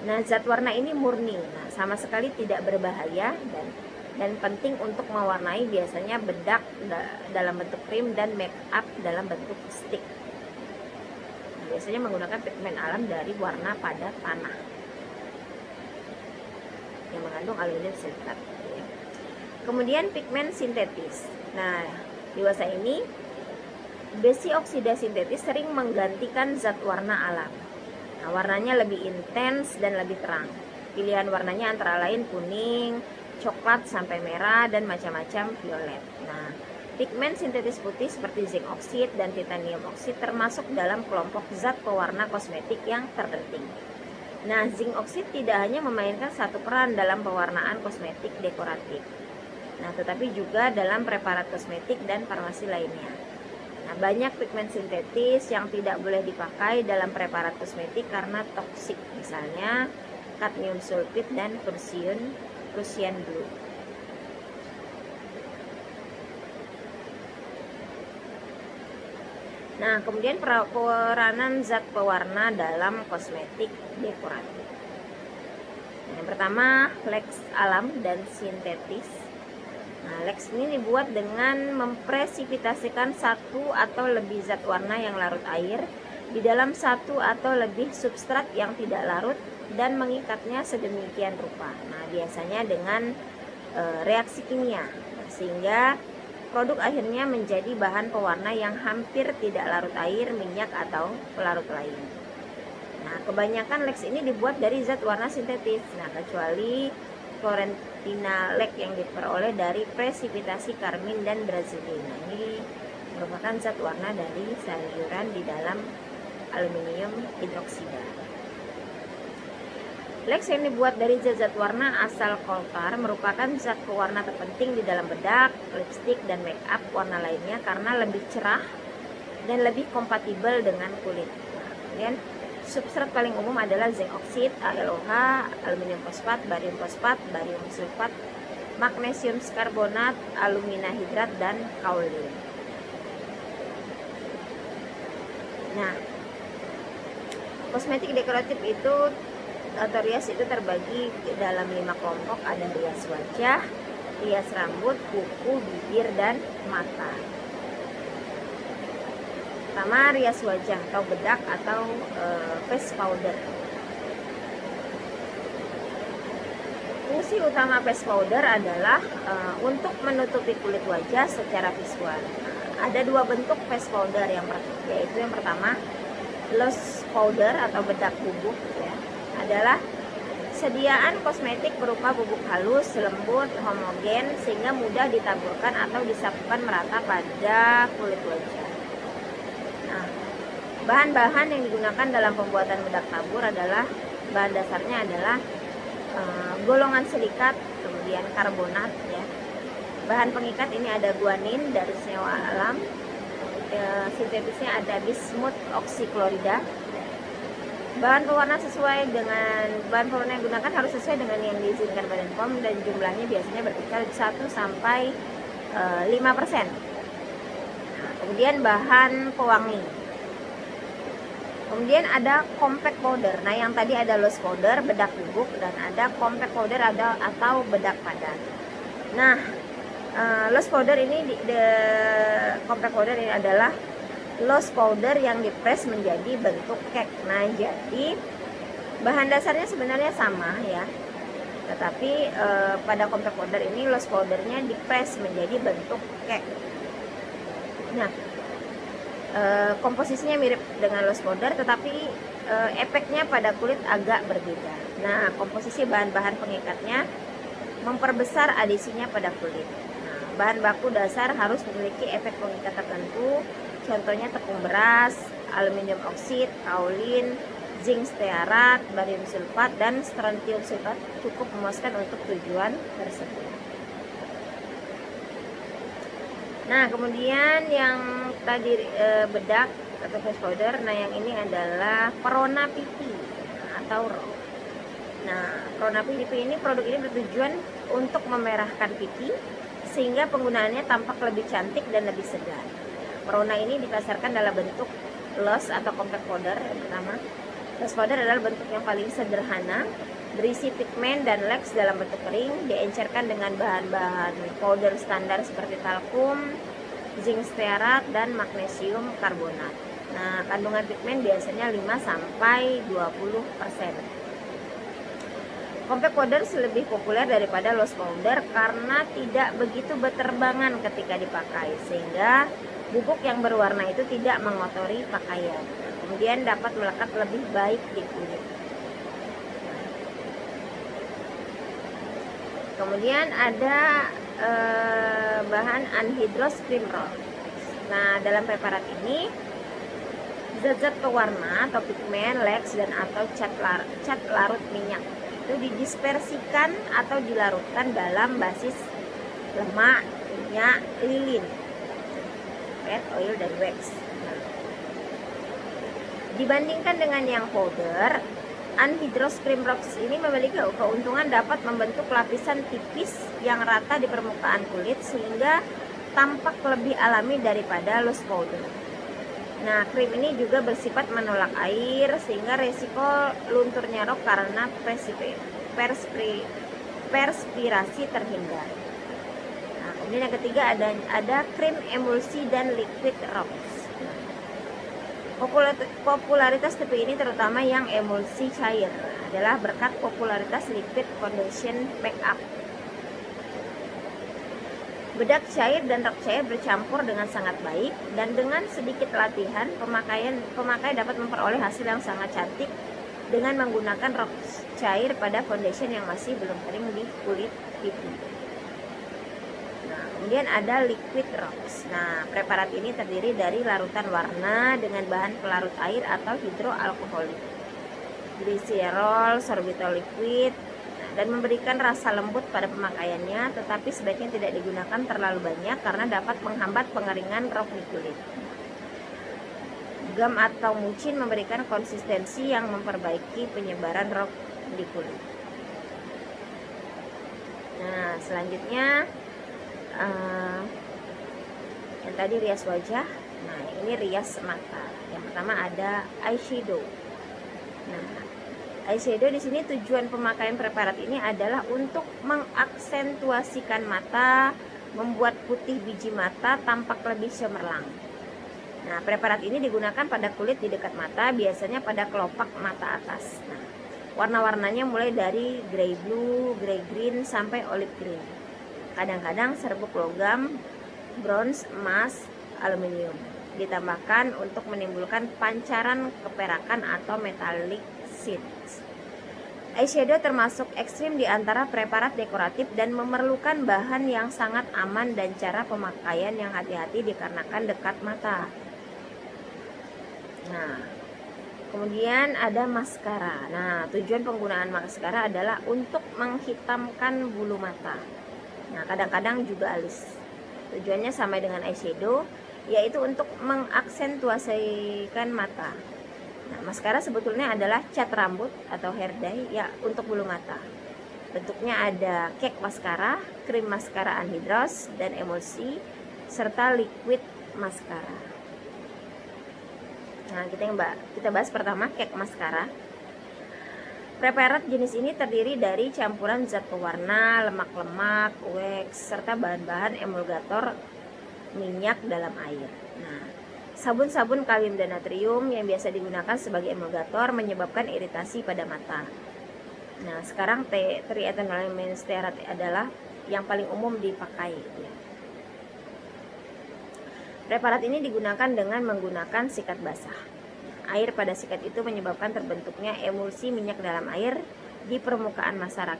Nah, zat warna ini murni, nah sama sekali tidak berbahaya dan penting untuk mewarnai biasanya bedak dalam bentuk krim dan make up dalam bentuk stick. Nah, biasanya menggunakan pigmen alam dari warna pada tanah yang mengandung aluminium silikat. Kemudian pigmen sintetis. Nah, dewasa ini besi oksida sintetis sering menggantikan zat warna alam. Nah, warnanya lebih intens dan lebih terang. Pilihan warnanya antara lain kuning, coklat sampai merah, dan macam-macam violet. Nah, pigmen sintetis putih seperti zinc oxide dan titanium oxide termasuk dalam kelompok zat pewarna kosmetik yang terpenting. Nah, zinc oxide tidak hanya memainkan satu peran dalam pewarnaan kosmetik dekoratif, nah tetapi juga dalam preparat kosmetik dan farmasi lainnya. Nah, banyak pigmen sintetis yang tidak boleh dipakai dalam preparat kosmetik karena toksik, misalnya kadmium sulfit dan Prussian blue. Nah, kemudian peranan zat pewarna dalam kosmetik dekoratif. Yang pertama, Lex alam dan sintetis. Nah, Lex ini dibuat dengan mempresipitasikan satu atau lebih zat warna yang larut air di dalam satu atau lebih substrat yang tidak larut dan mengikatnya sedemikian rupa. Nah, biasanya dengan reaksi kimia, sehingga produk akhirnya menjadi bahan pewarna yang hampir tidak larut air, minyak, atau pelarut lain. Nah, kebanyakan Lex ini dibuat dari zat warna sintetis. Nah, kecuali Florentina Lex yang diperoleh dari presipitasi karmin dan brazilin. Nah, ini merupakan zat warna dari sayuran di dalam aluminium hidroksida. Lex yang dibuat dari zat warna asal coal-tar merupakan zat pewarna terpenting di dalam bedak, lipstik, dan make up warna lainnya karena lebih cerah dan lebih kompatibel dengan kulit. Kemudian substrat paling umum adalah zinc oxide, AlOH, aluminium fosfat, barium sulfat, magnesium karbonat, alumina hidrat, dan kaolin. Nah, kosmetik dekoratif itu atau rias itu terbagi dalam 5 kelompok. Ada rias wajah, rias rambut, kuku, bibir, dan mata. Pertama, rias wajah atau bedak atau face powder. Fungsi utama face powder adalah untuk menutupi kulit wajah secara visual. Ada 2 bentuk face powder, yaitu yang pertama loose powder atau bedak bubuk, ya, adalah sediaan kosmetik berupa bubuk halus, lembut, homogen sehingga mudah ditaburkan atau disapukan merata pada kulit wajah. Nah, bahan-bahan yang digunakan dalam pembuatan bedak tabur adalah bahan dasarnya adalah golongan silikat, kemudian karbonat, ya. Bahan pengikat ini ada guanin dari senyawa alam, sintetisnya ada bismut oksiklorida. Bahan pewarna yang digunakan harus sesuai dengan yang diizinkan Badan POM dan jumlahnya biasanya berkisar 1 sampai 5%. Nah, kemudian bahan pewangi. Kemudian ada compact powder. Nah, yang tadi ada loose powder, bedak bubuk, dan ada compact powder atau bedak padat. Nah, loose powder ini compact powder ini adalah loose powder yang dipres menjadi bentuk cake. Nah, jadi bahan dasarnya sebenarnya sama, ya, tetapi pada compact powder ini loose powdernya dipres menjadi bentuk cake. Nah, komposisinya mirip dengan loose powder, tetapi efeknya pada kulit agak berbeda. Nah, komposisi bahan-bahan pengikatnya memperbesar adhesinya pada kulit. Nah, bahan baku dasar harus memiliki efek pengikat tertentu. Contohnya tepung beras, aluminium oksida, kaolin, zinc stearat, barium sulfat, dan strontium sulfat cukup memuaskan untuk tujuan tersebut. Nah, kemudian yang tadi bedak atau face powder, nah yang ini adalah perona pipi atau RO. Nah, perona pipi ini, produk ini bertujuan untuk memerahkan pipi sehingga penggunaannya tampak lebih cantik dan lebih segar. Perona ini dipasarkan dalam bentuk loose atau compact powder yang pertama. Loose powder adalah bentuk yang paling sederhana, berisi pigmen dan leks dalam bentuk kering, diencerkan dengan bahan-bahan powder standar seperti talkum, zinc stearat, dan magnesium karbonat. Nah, kandungan pigmen biasanya 5-20%. Compact powder lebih populer daripada loose powder karena tidak begitu berterbangan ketika dipakai, sehingga bubuk yang berwarna itu tidak mengotori pakaian. Kemudian dapat melekat lebih baik di kulit. Kemudian ada bahan anhydrous cream roll. Nah, dalam preparat ini zat-zat pewarna atau pigmen, leks, dan atau cat larut minyak itu didispersikan atau dilarutkan dalam basis lemak, minyak, lilin, fat, oil, dan wax. Dibandingkan dengan yang powder, anhydrous cream rocks ini memiliki keuntungan dapat membentuk lapisan tipis yang rata di permukaan kulit sehingga tampak lebih alami daripada loose powder. Nah, krim ini juga bersifat menolak air sehingga resiko lunturnya rok karena perspirasi terhindar. Nah, kemudian yang ketiga ada krim emulsi dan liquid rocks. Popularitas tipe ini terutama yang emulsi cair adalah berkat popularitas liquid foundation makeup. Bedak cair dan rok cair bercampur dengan sangat baik, dan dengan sedikit latihan pemakai dapat memperoleh hasil yang sangat cantik dengan menggunakan rok cair pada foundation yang masih belum kering di kulit pipi. Nah, kemudian ada liquid rocks. Nah, preparat ini terdiri dari larutan warna dengan bahan pelarut air atau hidroalkoholik, gliserol, sorbitol liquid, dan memberikan rasa lembut pada pemakaiannya, tetapi sebaiknya tidak digunakan terlalu banyak karena dapat menghambat pengeringan rok di kulit. Gam atau mucin memberikan konsistensi yang memperbaiki penyebaran rok di kulit. Nah, selanjutnya yang tadi rias wajah. Nah, ini rias mata. Yang pertama ada eyeshadow. Nah, eyeshadow di sini tujuan pemakaian preparat ini adalah untuk mengaksentuasikan mata, membuat putih biji mata tampak lebih cemerlang. Nah, preparat ini digunakan pada kulit di dekat mata, biasanya pada kelopak mata atas. Nah, warna-warnanya mulai dari grey blue, grey green, sampai olive green. Kadang-kadang serbuk logam, bronze, emas, aluminium ditambahkan untuk menimbulkan pancaran keperakan atau metallic shades. Eyeshadow termasuk ekstrim di antara preparat dekoratif dan memerlukan bahan yang sangat aman dan cara pemakaian yang hati-hati dikarenakan dekat mata. Nah, kemudian ada maskara. Nah, tujuan penggunaan maskara adalah untuk menghitamkan bulu mata. Nah, kadang-kadang juga alis. Tujuannya sama dengan eyeshadow, yaitu untuk mengaksentuasikan mata. Nah, maskara sebetulnya adalah cat rambut atau hair dye ya untuk bulu mata. Bentuknya ada cake maskara, krim maskara anhydrous dan emulsi, serta liquid maskara. Nah, kita bahas pertama cake maskara. Preparat jenis ini terdiri dari campuran zat pewarna, lemak-lemak, wax, serta bahan-bahan emulgator minyak dalam air. Nah, sabun-sabun kalium dan natrium yang biasa digunakan sebagai emulgator menyebabkan iritasi pada mata. Nah, sekarang triethylene stearat adalah yang paling umum dipakai. Preparat ini digunakan dengan menggunakan sikat basah. Air pada sikat itu menyebabkan terbentuknya emulsi minyak dalam air di permukaan maskara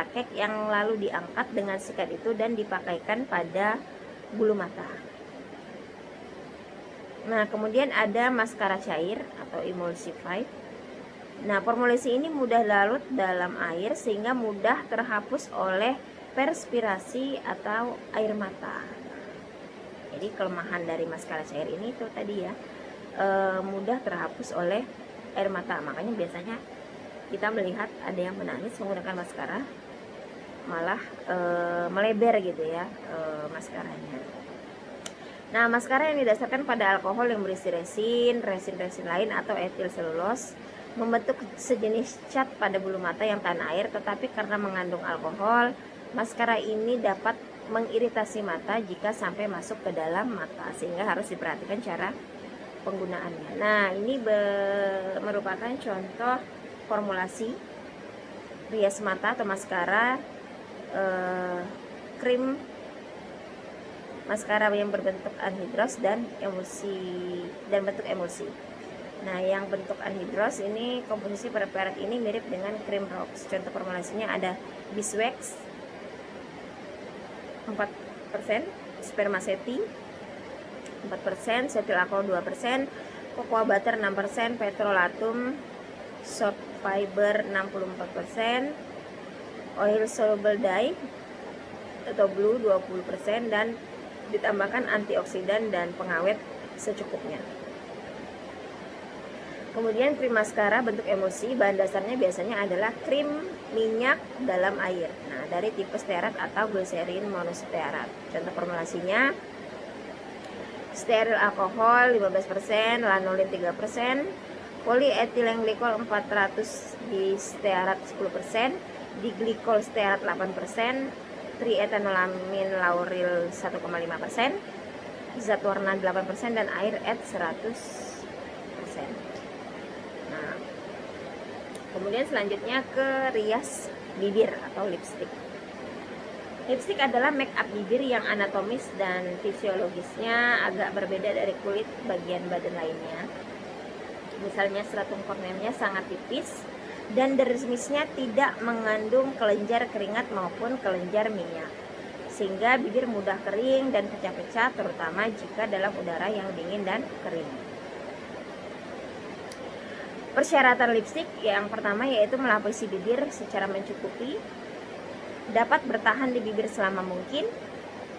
cake yang lalu diangkat dengan sikat itu dan dipakaikan pada bulu mata. Nah, kemudian ada maskara cair atau emulsified. Nah, formulasi ini mudah larut dalam air sehingga mudah terhapus oleh perspirasi atau air mata. Jadi kelemahan dari maskara cair ini itu tadi ya, mudah terhapus oleh air mata. Makanya biasanya kita melihat ada yang menangis menggunakan maskara, malah melebar gitu ya maskaranya. Nah, maskara yang didasarkan pada alkohol yang berisi resin lain atau etil selulose membentuk sejenis cat pada bulu mata yang tahan air, tetapi karena mengandung alkohol, maskara ini dapat mengiritasi mata jika sampai masuk ke dalam mata, sehingga harus diperhatikan cara penggunaannya. Nah, ini merupakan contoh formulasi rias mata atau maskara krim maskara yang berbentuk anhidros dan bentuk emulsi. Nah, yang bentuk anhidros ini komposisi preparat ini mirip dengan krim rocks. Contoh formulasinya ada beeswax 4%, spermaceti 4%, cetyl alkohol 2%, cocoa butter 6%, petrolatum short fiber 64%, oil soluble dye atau blue 20%, dan ditambahkan antioksidan dan pengawet secukupnya. Kemudian krim maskara bentuk emulsi, bahan dasarnya biasanya adalah krim minyak dalam air. Nah, dari tipe stearat atau glycerin monostearat. Contoh formulasinya steril alkohol 15%, lanolin 3%, polietileng glikol 400 di stearat 10%, di glikol stearat 8%, triethanolamin lauril 1,5%, zat warna 8%, dan air et 100%. Nah, kemudian selanjutnya ke rias bibir atau lipstick. Lipstick adalah make up bibir yang anatomis dan fisiologisnya agak berbeda dari kulit bagian badan lainnya. Misalnya stratum korneumnya sangat tipis dan dermisnya tidak mengandung kelenjar keringat maupun kelenjar minyak, sehingga bibir mudah kering dan pecah-pecah, terutama jika dalam udara yang dingin dan kering. Persyaratan lipstick yang pertama yaitu melapisi bibir secara mencukupi, dapat bertahan di bibir selama mungkin,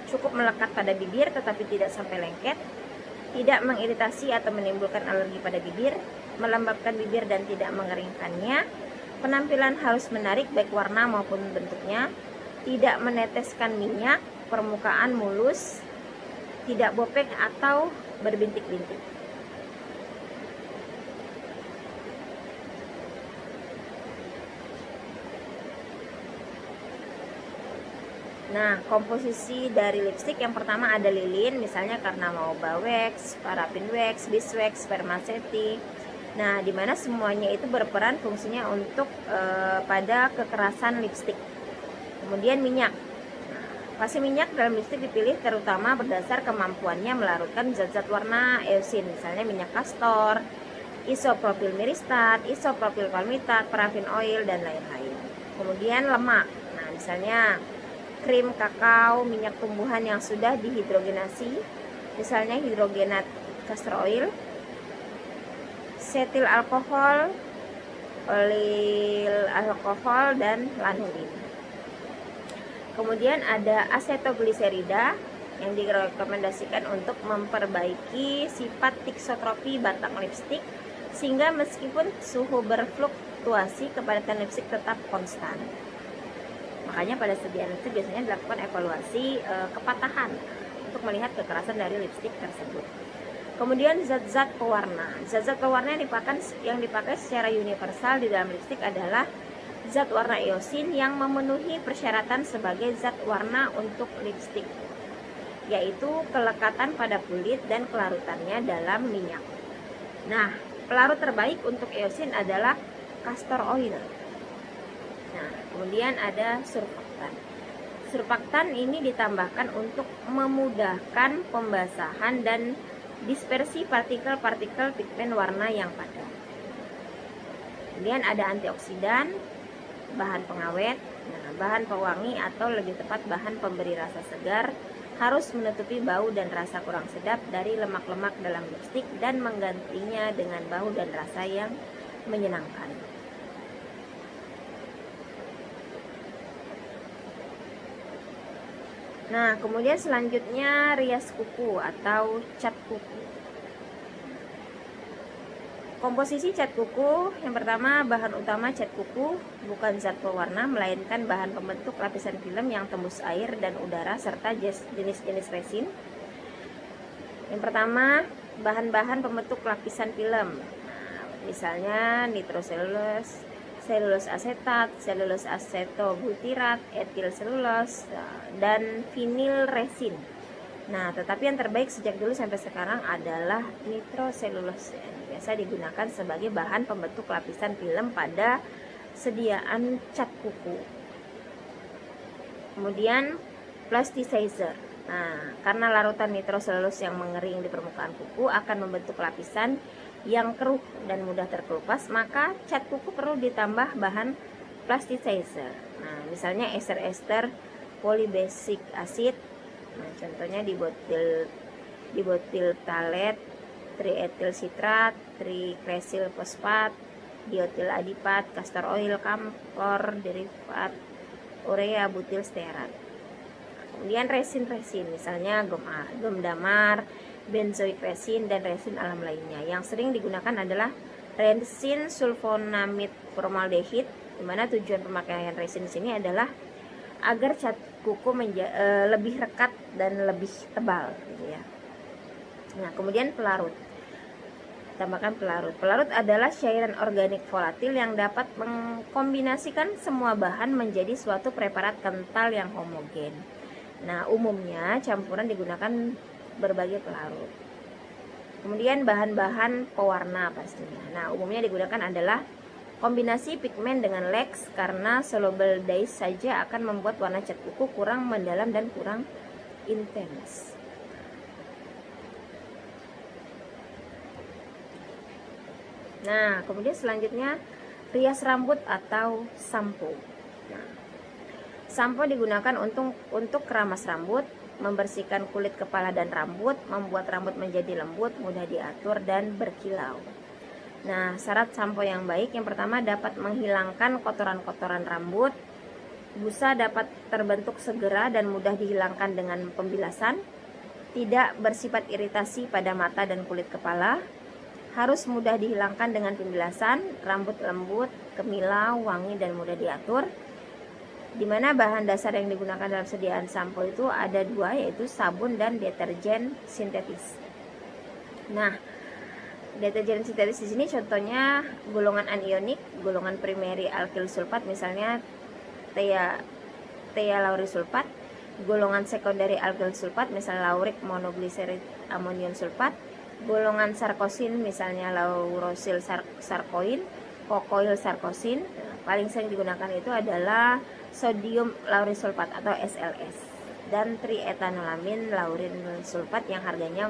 cukup melekat pada bibir tetapi tidak sampai lengket, tidak mengiritasi atau menimbulkan alergi pada bibir, melembabkan bibir dan tidak mengeringkannya, penampilan halus menarik baik warna maupun bentuknya, tidak meneteskan minyak, permukaan mulus, tidak bopeng atau berbintik-bintik. Nah, komposisi dari lipstick yang pertama ada lilin, misalnya karena mau wax, parafin wax, beeswax, spermaceti. Nah, dimana semuanya itu berperan fungsinya untuk pada kekerasan lipstick. Kemudian minyak. Fase minyak dalam lipstick dipilih terutama berdasar kemampuannya melarutkan zat-zat warna eosin, misalnya minyak kastor, isopropil miristat, isopropil palmitat, parafin oil, dan lain-lain. Kemudian lemak. Nah, misalnya krim kakao, minyak tumbuhan yang sudah dihidrogenasi, misalnya hidrogenat castor oil, setil alkohol, olil alkohol, dan lanolin. Kemudian ada asetogliserida yang direkomendasikan untuk memperbaiki sifat tiksotropi batang lipstick, sehingga meskipun suhu berfluktuasi kepadatan lipstick tetap konstan. Makanya pada sediaan lipstick biasanya dilakukan evaluasi kepatahan untuk melihat kekerasan dari lipstick tersebut. Kemudian zat-zat pewarna. Zat-zat pewarna yang dipakai secara universal di dalam lipstick adalah zat warna eosin yang memenuhi persyaratan sebagai zat warna untuk lipstick, yaitu kelekatan pada kulit dan kelarutannya dalam minyak. Nah, pelarut terbaik untuk eosin adalah castor oil. Nah, kemudian ada surfaktan. Surfaktan ini ditambahkan untuk memudahkan pembasahan dan dispersi partikel-partikel pigmen warna yang padat. Kemudian ada antioksidan, bahan pengawet, bahan pewangi atau lebih tepat bahan pemberi rasa segar, harus menutupi bau dan rasa kurang sedap dari lemak-lemak dalam lipstick dan menggantinya dengan bau dan rasa yang menyenangkan. Nah, kemudian selanjutnya rias kuku atau cat kuku. Komposisi cat kuku, yang pertama bahan utama cat kuku bukan zat pewarna melainkan bahan pembentuk lapisan film yang tembus air dan udara serta jenis-jenis resin. Yang pertama bahan-bahan pembentuk lapisan film. Nah, misalnya nitroselulose, selulose asetat, selulose asetobutirat, etil selulose, dan vinil resin. Nah, tetapi yang terbaik sejak dulu sampai sekarang adalah nitroselulose. Biasa digunakan sebagai bahan pembentuk lapisan film pada sediaan cat kuku. Kemudian plasticizer. Nah, karena larutan nitroselulose yang mengering di permukaan kuku akan membentuk lapisan yang keruh dan mudah terkelupas, maka cat kuku perlu ditambah bahan plasticizer. Nah, misalnya ester polybasic acid. Nah, contohnya di botil talet, trietil citrat, trikresil fosfat, diotil adipat, castor oil, kampor, derivat urea, butil stearat. Kemudian resin, misalnya gum damar, benzoic resin, dan resin alam lainnya. Yang sering digunakan adalah resin sulfonamid formaldehid, di mana tujuan pemakaian resin di sini adalah agar cat kuku lebih rekat dan lebih tebal, gitu ya. Nah, kemudian pelarut. Tambahkan pelarut. Pelarut adalah cairan organik volatil yang dapat mengkombinasikan semua bahan menjadi suatu preparat kental yang homogen. Nah, umumnya campuran digunakan berbagai pelarut. Kemudian bahan-bahan pewarna pastinya. Nah, umumnya digunakan adalah kombinasi pigmen dengan lax, karena soluble dyes saja akan membuat warna cat kuku kurang mendalam dan kurang intens. Nah, kemudian selanjutnya rias rambut atau sampo. Nah, sampo digunakan untuk keramas rambut, membersihkan kulit kepala dan rambut, membuat rambut menjadi lembut, mudah diatur, dan berkilau. Nah, syarat sampo yang baik, yang pertama dapat menghilangkan kotoran-kotoran rambut. Busa dapat terbentuk segera dan mudah dihilangkan dengan pembilasan. Tidak bersifat iritasi pada mata dan kulit kepala. Harus mudah dihilangkan dengan pembilasan. Rambut lembut, kemilau, wangi, dan mudah diatur. Dimana bahan dasar yang digunakan dalam sediaan sampo itu ada dua, yaitu sabun dan deterjen sintetis. Nah, deterjen sintetis di sini contohnya golongan anionik, golongan primary alkyl sulfat, misalnya thea lauryl sulfat, golongan secondary alkyl sulfat, misalnya lauric monoglycerid amonium sulfat, golongan sarkosin, misalnya laurosil sarkoin, kokoil sarkosin. Paling sering digunakan itu adalah sodium lauryl sulfat atau SLS, dan triethanolamin lauryl sulfat yang harganya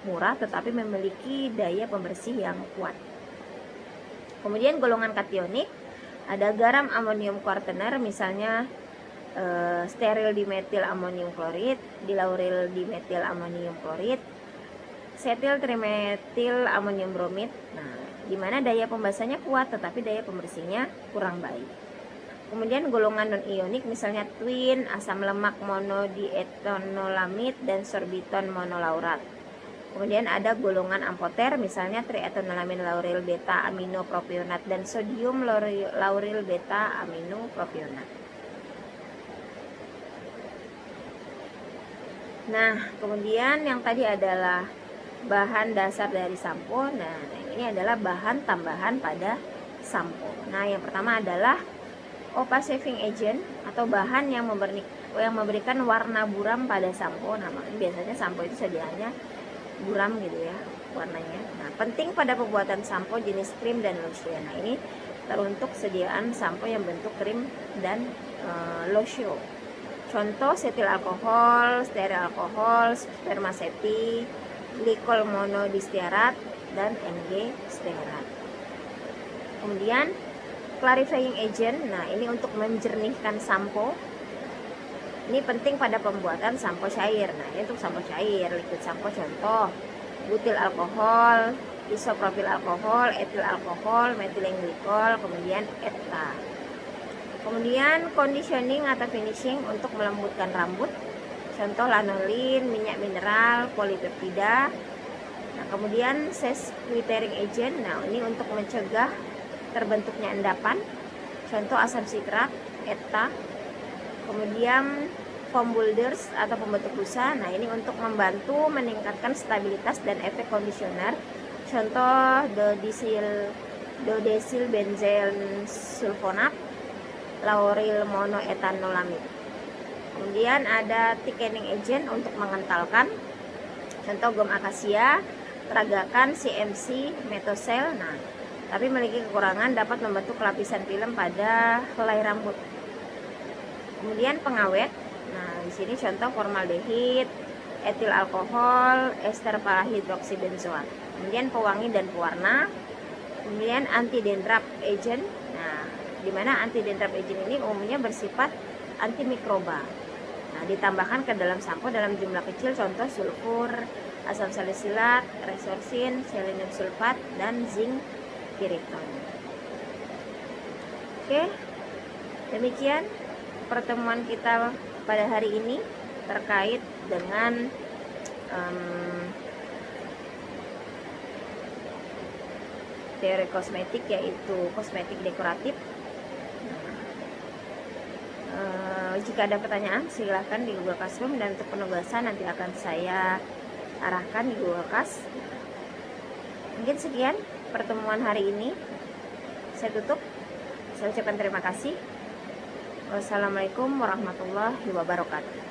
murah tetapi memiliki daya pembersih yang kuat. Kemudian golongan kationik, ada garam amonium kuartener, misalnya steril dimetil amonium klorid, dilauryl dimetil amonium klorid, setil trimetil amonium bromid. Nah, di mana daya pembasahnya kuat tetapi daya pembersihnya kurang baik. Kemudian golongan non-ionik, misalnya twin, asam lemak monodiethanolamid, dan sorbiton monolaurat. Kemudian ada golongan amfoter, misalnya triethanolamin lauryl beta aminopropionat dan sodium lauryl beta aminopropionat. Nah, kemudian yang tadi adalah bahan dasar dari sampo. Nah, ini adalah bahan tambahan pada sampo. Nah, yang pertama adalah opaque saving agent atau bahan yang memberikan warna buram pada sampo. Nah, biasanya sampo itu sediaannya buram gitu ya warnanya. Nah, penting pada pembuatan sampo jenis krim dan lotion. Nah, ini teruntuk sediaan sampo yang bentuk krim dan lotion. Contoh setil alkohol, steril alkohol, spermaceti, glikol monodistearat, dan NG stearat. Kemudian clarifying agent. Nah, ini untuk menjernihkan sampo. Ini penting pada pembuatan sampo cair. Nah, ini untuk sampo cair, liquid sampo, contoh butil alkohol, isopropil alkohol, etil alkohol, methylene glikol, kemudian eta. Kemudian conditioning atau finishing untuk melembutkan rambut, contoh lanolin, minyak mineral, polipeptida. Nah, kemudian sesquiterring agent. Nah, ini untuk mencegah terbentuknya endapan, contoh asam sitrat, eta. Kemudian foam builders atau pembentuk busa. Nah, ini untuk membantu meningkatkan stabilitas dan efek kondisioner, contoh dodesil benzen sulfonat, lauril monoetanolamid. Kemudian ada thickening agent untuk mengentalkan, contoh gum akasia, peragakan, CMC, metosel. Nah, tapi memiliki kekurangan, dapat membentuk lapisan film pada helai rambut. Kemudian pengawet. Nah, di sini contoh formaldehid, etil alkohol, ester parahidroksibenzoat. Kemudian pewangi dan pewarna. Kemudian anti dandruff agent. Nah, di mana anti dandruff agent ini umumnya bersifat antimikroba. Nah, ditambahkan ke dalam sampo dalam jumlah kecil, contoh sulfur, asam salisilat, resorsin, selenium sulfat, dan zinc piriton. Oke, demikian pertemuan kita pada hari ini terkait dengan teori kosmetik, yaitu kosmetik dekoratif. Jika ada pertanyaan silahkan di Google Classroom, dan untuk penugasan nanti akan saya arahkan di Google Class. Mungkin sekian pertemuan hari ini, saya tutup. Saya ucapkan terima kasih. Wassalamualaikum warahmatullahi wabarakatuh.